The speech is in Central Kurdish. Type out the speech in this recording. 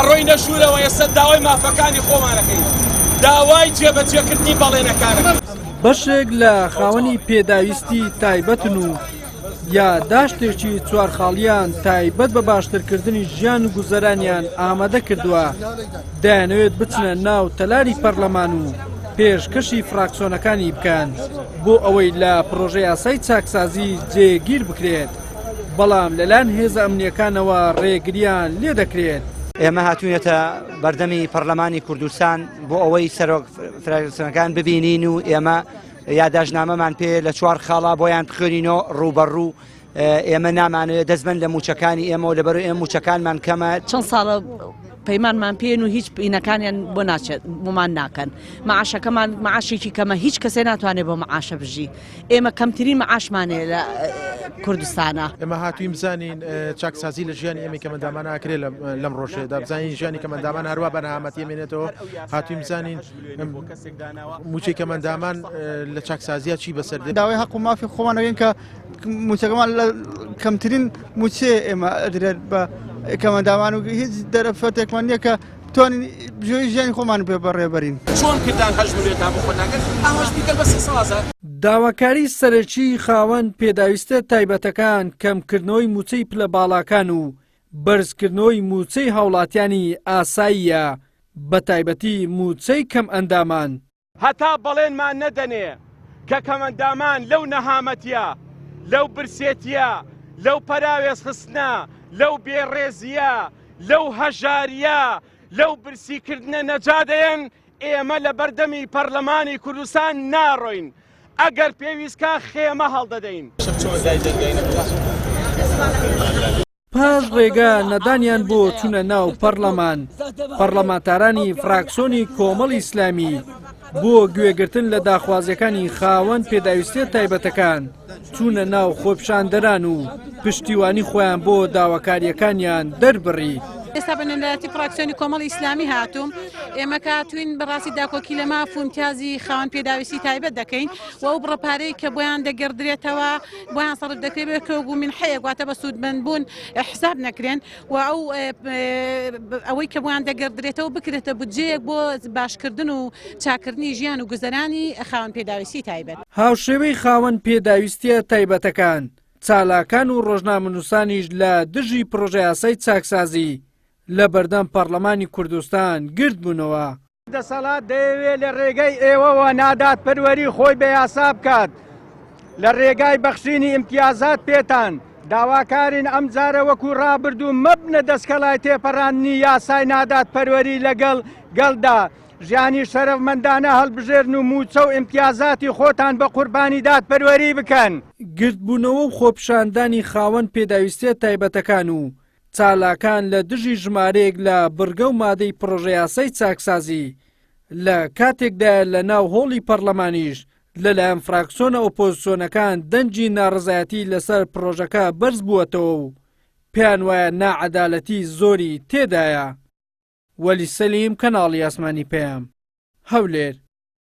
ڕۆی نەژوورەوە ئێستا داوای مافەکانی خۆمانەکەین داوای جێبەجێکردنی بەڵێنەکانەکە بەشێک لە خاوەنی پێداویستی تایبەتن و یا داشتێکی چوارخاڵیان تایبەت بە باشترکردنی ژیان و گوزەرانیان ئامادە کردووە دەیانەوێت بچنە ناو تەلاری پەرلەمان و پێشکەشی فراکسیۆنەکانی بکەن بۆ ئەوەی لە پرۆژەی یاسای چاکسازی جێگیر بکرێت بەڵام لەلایەن هێزە ئەمنیەکانەوە ڕێگریان لێ دەکرێت. ئێمە هاتوونێتە بەردەمی پەرلەمانی کوردستان بۆ ئەوەی سەرۆک فراکسیۆنەکان ببینین و ئێمە یادداشتنامەمان پێ لە چوار خاڵا بۆیان بخوێنینەوە ڕوبەڕوو ئێمە نامانوێت دەستبەن لە موچەکانی ئێمە و لەبەرەوەی ئێمە موچەکانمان کەمە چەند ساڵە پەیمانمان پێن و هیچ بینەکانیان بۆ ناچێت بۆمان ناکەن معاشەکەمان معاشێکی کەمە هیچ کەسێ ناتوانێت بۆ معاشە بژی ئێمە کەمترین معاشمانێ لە کوردستانە ئێمە هاتووی بزانین چاکسازی لە ژیانی ئێمە کەمەندامان ئاکرێت لەم ڕۆژێدا بزانین ژیانی کەمەندامان هەروە بەنەهامەتی مێنێتەوە هاتووی بزانین موچەی کەمەندامان لە چاکسازیە چی بەسەر داوای حەق و مافی خۆمانەوەین کە موچەکەمان لە کەمترین موچێ ئێمە ئەدرێت بە کەمەندامان و هیچ دەرەفەتێکمان نییە کە بتوانین ژێی ژیانی خۆمان پێ بەڕێبەرین چۆن کردان هەژمێت تا بۆ خۆناگەن ئەوەش بیکە بە 30 سازە داواکاری سەرەکی خاوەن پێداویستە تایبەتەکان کەمکردنەوەی موچەی پلە باڵاکان و بەرزکردنەوەی موچەی هاوڵاتیانی ئاساییە بە تایبەتی موچەی کەم ئەندامان هەتا بەڵێنمان نەدەنێ کە کەمەندامان لەو نەهامەتیە لەو برسێتیە لەو پەراوێز خستنە لەو بێڕێزیە لەو هەژاریە لەو برسیکردنە نەجادەیەن ئێمە لە بەردەمی پەرلەمانی کوردستان ناڕۆین ئەگەر پێویستکە خێمە هەڵدەدەین پاش ڕێگا نەدانیان بۆ چوونە ناو پەرلەمان پەرلەمانتارانی فراکسیۆنی کۆمەڵی ئیسلامی بۆ گوێگرتن لە داخوازیەکانی خاوەن پێداویستیە تایبەتەکان چوونە ناو خۆپیشاندەران و پشتیوانی خۆیان بۆ داواکاریەکانیان دەربڕی. ئێستا بە نێودەوڵەتی فراکسیۆنی کۆمەڵی ئیسلامی هاتووم ئێمە کاتوین بەڕاستی داکۆکی لەما فونتیازی خاوەن پێداویستی تایبەت دەکەین و ئەو بڕەپارەی کە بۆیان دەگەردرێتەوە بۆیان سەرف دەکرێت بێکەوە من حەیە گواتە بە سوودمەندبوون حساب نەکرێن و ئەوەی کە بۆیان دەگەردرێتەوە بکرێتە بودجەیەک بۆ باشکردن و چاکردنی ژیان و گوزەرانی خاوەن پێداویستی تایبەت. هاوشێوەی خاوەن پێداویستیە تایبەتەکان چالاکان و ڕۆژنامەنووسانیش لە دژی پرۆژەی یاسای چاکسازی لە بەردەم پەرلەمانی کوردستان گرت بوونەوە. دەسەڵات دەیەوێت لە ڕێگەی ئێوەوە نادات پەروەری خۆی بە یاسا بکات لە ڕێگای بەخشینی ئیمتیازات پێتان داواکارین ئەم جارە وەکو ڕابردوو مەبنە دەستکەڵای تێپەڕاندنی یاسای نادات پەروەری لەگەڵ گەڵدا ژیانی شەرەفمەندانە هەڵبژێرن و موچە و ئیمتیازاتی خۆتان بە قوربانی دادپەروەری بکەن. گرتبوونەوە و خۆپیشاندانی خاوەن پێداویستیە تایبەتەکان و چالاکان لە دژی ژمارەیەک لە بڕگە و مادەی پرۆژەی یاسای چاکسازی لە کاتێکدا لە ناو هۆڵی پەرلەمانیش لەلایەن فراکسیۆنە ئۆپۆزیسیۆنەکان دەنجی ناڕزایەتی لەسەر پرۆژەکە بەرز بووەتەوە و پێیان وایە نائەدالەتی زۆری تێدایە. وەلی سەلیم کەناڵی ئاسمانی پێم هەولێر.